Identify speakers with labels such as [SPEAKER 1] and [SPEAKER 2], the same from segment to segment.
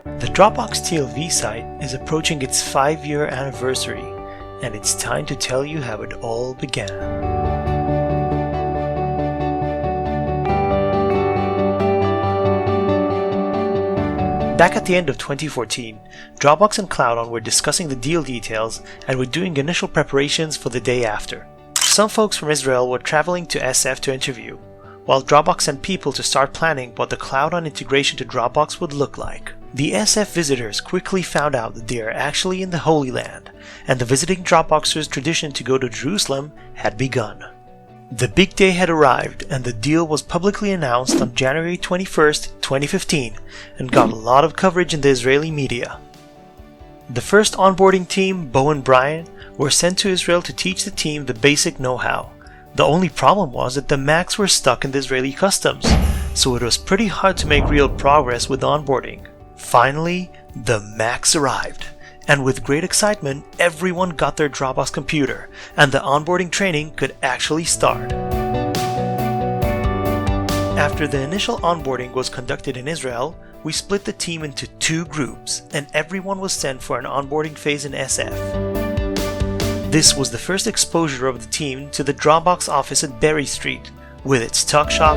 [SPEAKER 1] The Dropbox TLV site is approaching its 5-year anniversary, and it's time to tell you how it all began. Back at the end of 2014, Dropbox and Cloudon were discussing the deal details and were doing initial preparations for the day after. Some folks from Israel were traveling to SF to interview, while Dropbox sent people to start planning what the Cloudon integration to Dropbox would look like. The SF visitors quickly found out that they are actually in the Holy Land, and the visiting Dropboxers' tradition to go to Jerusalem had begun. The big day had arrived, and the deal was publicly announced on January 21st, 2015, and got a lot of coverage in the Israeli media. The first onboarding team, Bo and Brian, were sent to Israel to teach the team the basic know-how. The only problem was that the Macs were stuck in the Israeli customs, so it was pretty hard to make real progress with onboarding. Finally, the Macs arrived, and with great excitement, everyone got their Dropbox computer, and the onboarding training could actually start. After the initial onboarding was conducted in Israel, we split the team into 2 groups, and everyone was sent for an onboarding phase in SF. This was the first exposure of the team to the Dropbox office at Berry Street, with its tuck shop,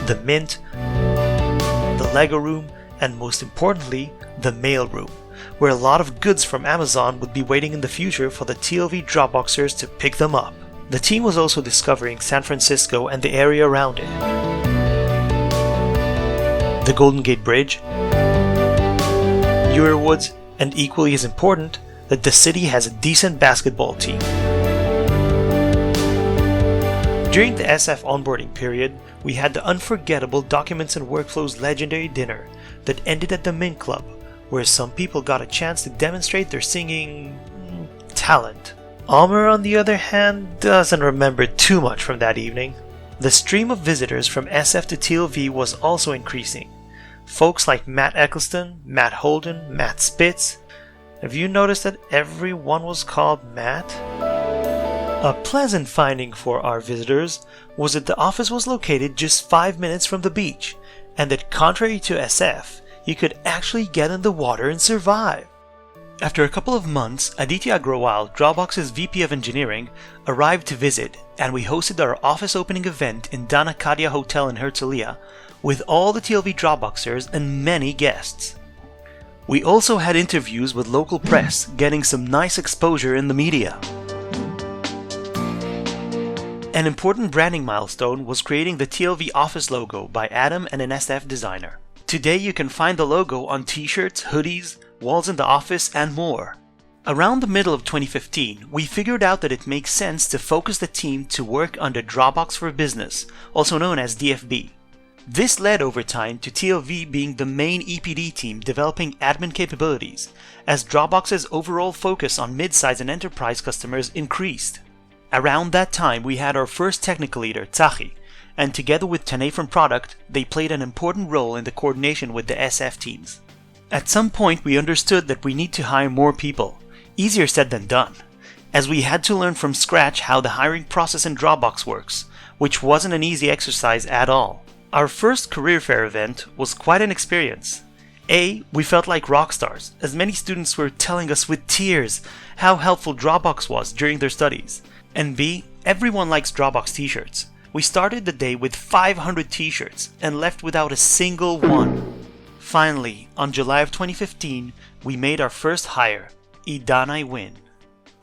[SPEAKER 1] the Mint, the Lego room, and most importantly, the mail room, where a lot of goods from Amazon would be waiting in the future for the TLV Dropboxers to pick them up. The team was also discovering San Francisco and the area around it. The Golden Gate Bridge, Muir Woods, and equally as important, that the city has a decent basketball team. During the SF onboarding period, we had the unforgettable Documents and Workflows legendary dinner that ended at the Mint Club, where some people got a chance to demonstrate their singing talent. Omer, on the other hand, doesn't remember too much from that evening. The stream of visitors from SF to TLV was also increasing. Folks like Matt Eccleston, Matt Holden, Matt Spitz. Have you noticed that everyone was called Matt? A pleasant finding for our visitors was that the office was located just 5 minutes from the beach, and that contrary to SF, you could actually get in the water and survive. After a couple of months, Aditya Agrawal, Dropbox's VP of Engineering, arrived to visit, and we hosted our office opening event in Dana Kadia Hotel in Herzliya with all the TLV Dropboxers and many guests. We also had interviews with local press, getting some nice exposure in the media. An important branding milestone was creating the Tlv Office Logo by Adam and an SF designer. Today you can find the logo on t-shirts, hoodies, walls in the office, and more. Around the middle of 2015, we figured out that it makes sense to focus the team to work under Dropbox for Business, also known as DFB. This led over time to TLV being the main EPD team developing admin capabilities, as Dropbox's overall focus on mid-size and enterprise customers increased. Around that time, we had our first technical leader, Tzachi, and together with Tanay from Product, they played an important role in the coordination with the SF teams. At some point, we understood that we need to hire more people. Easier said than done, as we had to learn from scratch how the hiring process in Dropbox works, which wasn't an easy exercise at all. Our first career fair event was quite an experience. A, we felt like rock stars, as many students were telling us with tears how helpful Dropbox was during their studies. And B, everyone likes Dropbox t-shirts. We started the day with 500 t-shirts and left without a single one. Finally, on July of 2015, we made our first hire, Idanai Win.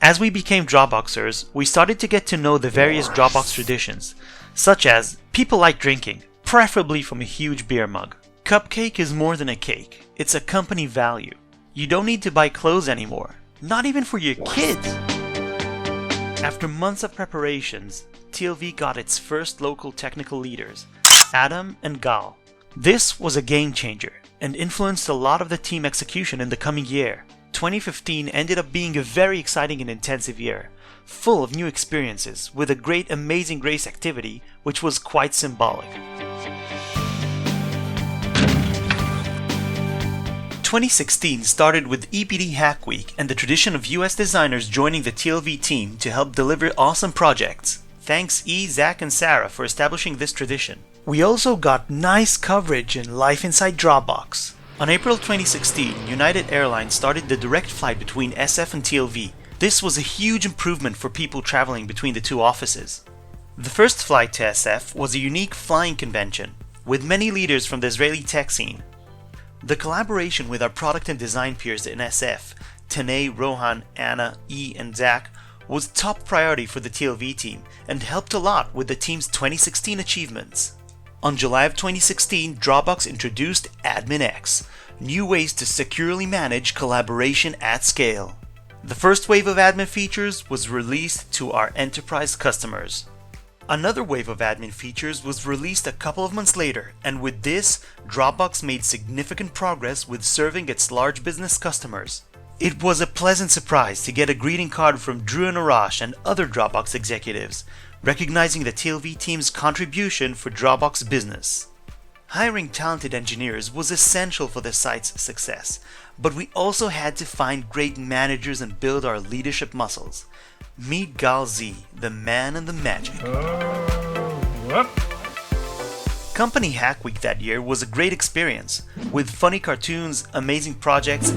[SPEAKER 1] As we became Dropboxers, we started to get to know the various Dropbox traditions, such as people like drinking, preferably from a huge beer mug. Cupcake is more than a cake, it's a company value. You don't need to buy clothes anymore, not even for your kids. After months of preparations, TLV got its first local technical leaders, Adam and Gal. This was a game changer and influenced a lot of the team execution in the coming year. 2015 ended up being a very exciting and intensive year, full of new experiences with a great Amazing Grace activity which was quite symbolic. 2016 started with EPD Hack Week and the tradition of US designers joining the TLV team to help deliver awesome projects. Thanks E, Zach, and Sarah for establishing this tradition. We also got nice coverage in Life Inside Dropbox. On April 2016, United Airlines started the direct flight between SF and TLV. This was a huge improvement for people traveling between the two offices. The first flight to SF was a unique flying convention, with many leaders from the Israeli tech scene. The collaboration with our product and design peers in SF, Tanay, Rohan, Anna, E, and Zach, was top priority for the TLV team and helped a lot with the team's 2016 achievements. On July of 2016, Dropbox introduced Admin X, new ways to securely manage collaboration at scale. The first wave of admin features was released to our enterprise customers. Another wave of admin features was released a couple of months later, and with this, Dropbox made significant progress with serving its large business customers. It was a pleasant surprise to get a greeting card from Drew and Arash and other Dropbox executives, recognizing the TLV team's contribution for Dropbox business. Hiring talented engineers was essential for the site's success, but we also had to find great managers and build our leadership muscles. Meet Gal Z, the man and the magic. Company Hack Week that year was a great experience, with funny cartoons, amazing projects,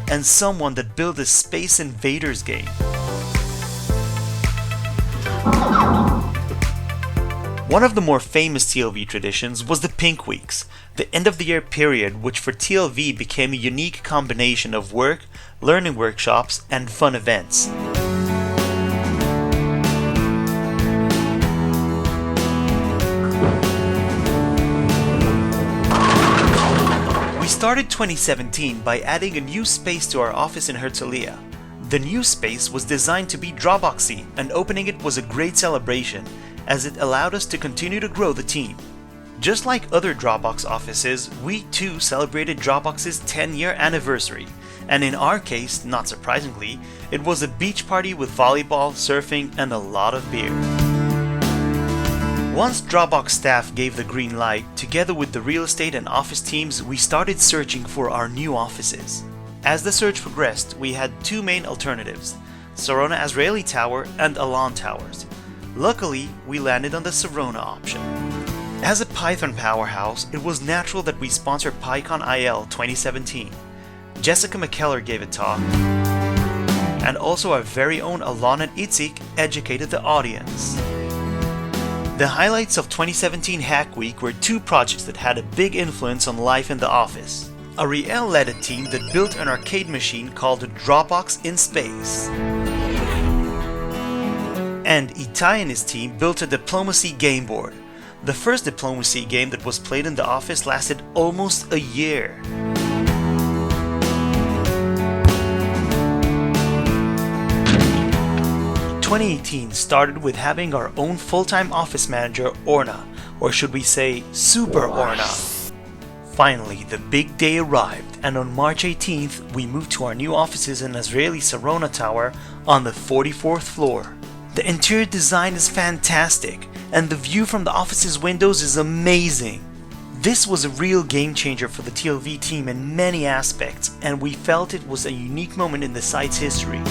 [SPEAKER 1] and someone that built a Space Invaders game. One of the more famous TLV traditions was the Pink Weeks, the end-of-the-year period which for TLV became a unique combination of work, learning workshops, and fun events. We started 2017 by adding a new space to our office in Herzliya. The new space was designed to be Dropboxy, and opening it was a great celebration, as it allowed us to continue to grow the team. Just like other Dropbox offices, we too celebrated Dropbox's 10-year anniversary, and in our case, not surprisingly, it was a beach party with volleyball, surfing, and a lot of beer. Once Dropbox staff gave the green light, together with the real estate and office teams, we started searching for our new offices. As the search progressed, we had two main alternatives, Sarona Azrieli Tower and Alon Towers. Luckily, we landed on the Sarona option. As a Python powerhouse, it was natural that we sponsor PyCon IL 2017. Jessica McKellar gave a talk, and also our very own Alon and Itzik educated the audience. The highlights of 2017 Hack Week were two projects that had a big influence on life in the office. Ariel led a team that built an arcade machine called Dropbox in Space. And Itai and his team built a diplomacy game board. The first diplomacy game that was played in the office lasted almost a year. In 2018 started with having our own full-time office manager, Orna, or should we say, Super Orna. Finally, the big day arrived, and on March 18th, we moved to our new offices in Azrieli Sarona Tower on the 44th floor. The interior design is fantastic, and the view from the office's windows is amazing. This was a real game changer for the TLV team in many aspects, and we felt it was a unique moment in the site's history.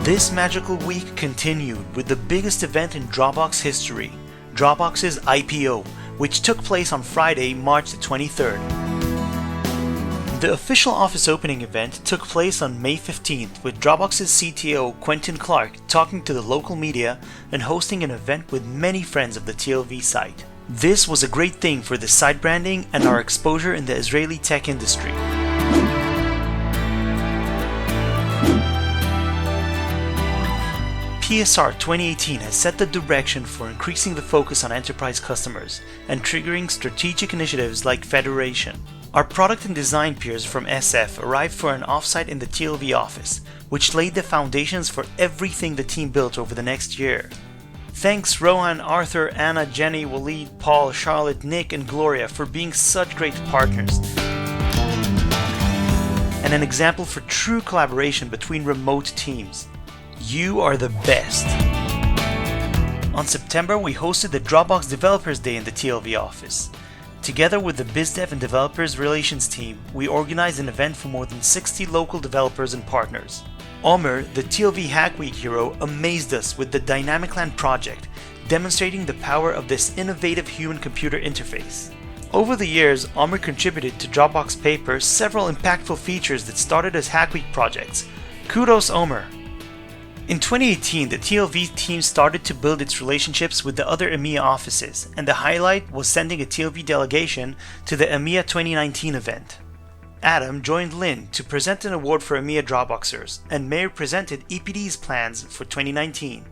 [SPEAKER 1] This magical week continued with the biggest event in Dropbox history, Dropbox's IPO, which took place on Friday, March the 23rd. The official office opening event took place on May 15th with Dropbox's CTO Quentin Clark talking to the local media and hosting an event with many friends of the TLV site. This was a great thing for the site branding and our exposure in the Israeli tech industry. PSR 2018 has set the direction for increasing the focus on enterprise customers and triggering strategic initiatives like Federation. Our product and design peers from SF arrived for an offsite in the TLV office, which laid the foundations for everything the team built over the next year. Thanks Rohan, Arthur, Anna, Jenny, Waleed, Paul, Charlotte, Nick, and Gloria for being such great partners, and an example for true collaboration between remote teams. You are the best! On September, we hosted the Dropbox Developers Day in the TLV office. Together with the BizDev and Developers Relations team, we organized an event for more than 60 local developers and partners. Omer, the Tlv Hack Week hero, amazed us with the Dynamic Land project, demonstrating the power of this innovative human-computer interface. Over the years, Omer contributed to Dropbox Paper several impactful features that started as Hack Week projects. Kudos, Omer! In 2018, the Tlv team started to build its relationships with the other EMEA offices, and the highlight was sending a Tlv delegation to the EMEA 2019 event. Adam joined Lynn to present an award for EMEA Dropboxers, and מאיר presented EPD's plans for 2019.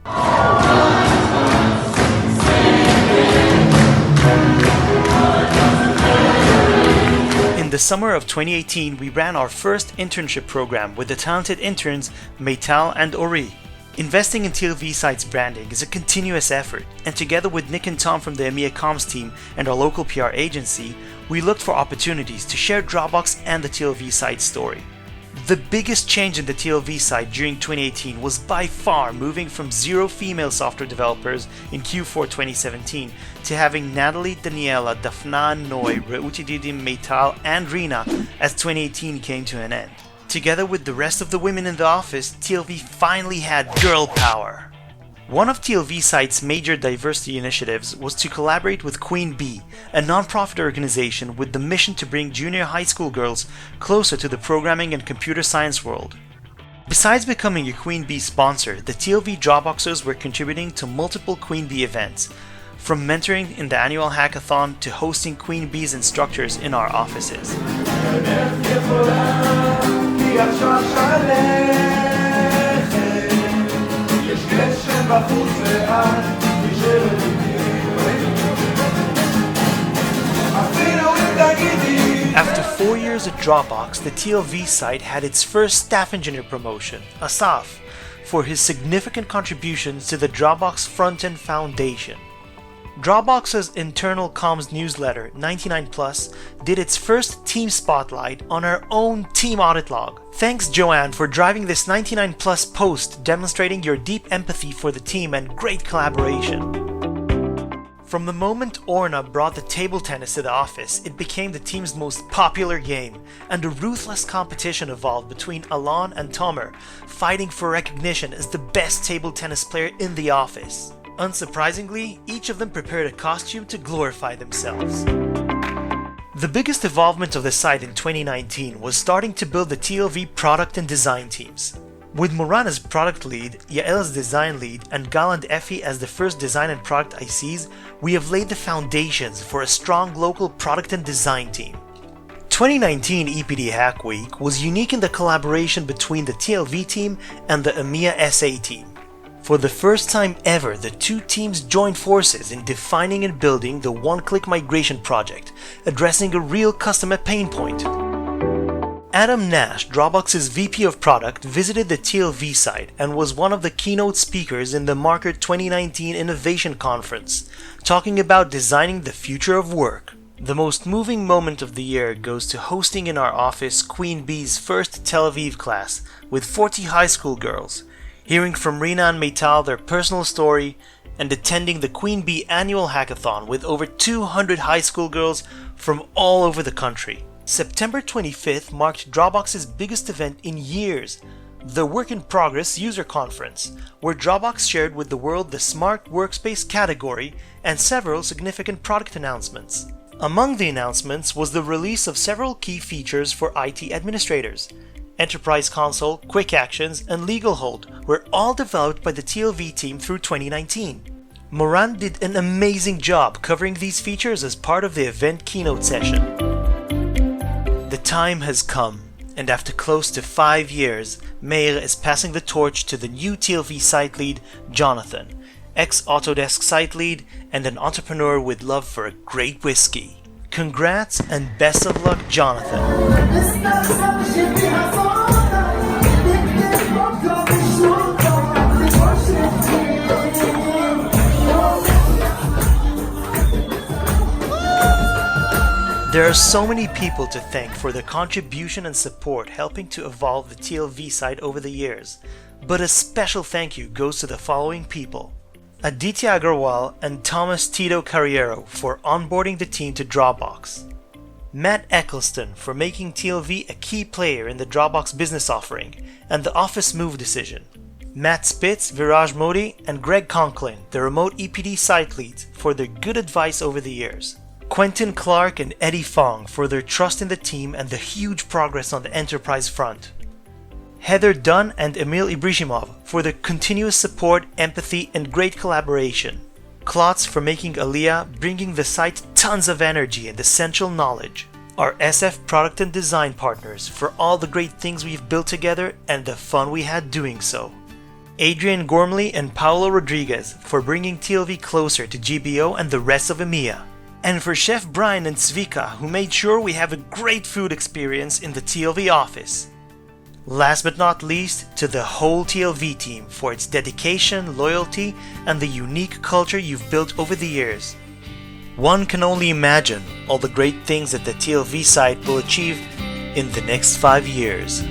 [SPEAKER 1] In the summer of 2018, we ran our first internship program with the talented interns Meital and Ori. Investing in Tlv Site's branding is a continuous effort, and together with Nick and Tom from the EMEA Comms team and our local PR agency, we looked for opportunities to share Dropbox and the Tlv Site story. The biggest change in the Tlv Site during 2018 was by far moving from 0 female software developers in Q4 2017 to having Natalie, Daniela, Dafna, Noy, Reuti Didim, Meital, and Rina as 2018 came to an end. Together with the rest of the women in the office, Tlv finally had girl power. One of Tlv Site's major diversity initiatives was to collaborate with Queen Bee, a non-profit organization with the mission to bring junior high school girls closer to the programming and computer science world. Besides becoming a Queen Bee sponsor, the Tlv Dropboxers were contributing to multiple Queen Bee events, from mentoring in the annual hackathon to hosting Queen Bee's instructors in our offices. After 4 years at Dropbox, the Tlv Site had its first staff engineer promotion, Asaf, for his significant contributions to the Dropbox Front-End Foundation. Dropbox's internal comms newsletter, 99plus, did its first team spotlight on our own team audit log. Thanks, Joanne, for driving this 99plus post demonstrating your deep empathy for the team and great collaboration. From the moment Orna brought the table tennis to the office, it became the team's most popular game, and a ruthless competition evolved between Alon and Tomer, fighting for recognition as the best table tennis player in the office. Unsurprisingly, each of them prepared a costume to glorify themselves. The biggest involvement of the site in 2019 was starting to build the Tlv product and design teams. With Moran as product lead, Yael as design lead, and Gal and Effie as the first design and product ICs, we have laid the foundations for a strong local product and design team. 2019 EPD Hack Week was unique in the collaboration between the Tlv team and the EMEA SA team. For the first time ever, the two teams joined forces in defining and building the one-click migration project, addressing a real customer pain point. Adam Nash, Dropbox's VP of Product, visited the Tlv site and was one of the keynote speakers in the Marker 2019 Innovation Conference, talking about designing the future of work. The most moving moment of the year goes to hosting in our office Queen Bee's first Tel Aviv class with 40 high school girls, hearing from Rina and Meital their personal story, and attending the Queen Bee annual hackathon with over 200 high school girls from all over the country. September 25th marked Dropbox's biggest event in years, the Work in Progress User Conference, where Dropbox shared with the world the Smart Workspace category and several significant product announcements. Among the announcements was the release of several key features for IT administrators. Enterprise Console, Quick Actions, and Legal Hold were all developed by the Tlv team through 2019. Moran did an amazing job covering these features as part of the event keynote session. The time has come, and after close to 5 years, Meir is passing the torch to the new Tlv site lead, Jonathan, ex-Autodesk site lead and an entrepreneur with love for a great whiskey. Congrats and best of luck, Jonathan. There are so many people to thank for their contribution and support helping to evolve the Tlv site over the years, but a special thank you goes to the following people: Aditya Agarwal and Thomas Tito Carriero for onboarding the team to Dropbox. Matt Eccleston for making TLV a key player in the Dropbox business offering and the office move decision. Matt Spitz, Viraj Modi, and Greg Conklin, the remote EPD site leads, for their good advice over the years. Quentin Clark and Eddie Fong for their trust in the team and the huge progress on the enterprise front. Heather Dunn and Emil Ibrishimov for their continuous support, empathy, and great collaboration. Klotz for making Aliyah, bringing the site tons of energy and essential knowledge. Our SF product and design partners for all the great things we've built together and the fun we had doing so. Adrian Gormley and Paolo Rodriguez for bringing TLV closer to GBO and the rest of EMEA. And for Chef Brian and Svika, who made sure we have a great food experience in the TLV office. Last but not least, to the whole TLV team for its dedication, loyalty, and the unique culture you've built over the years. One can only imagine all the great things that the TLV site will achieve in the next 5 years.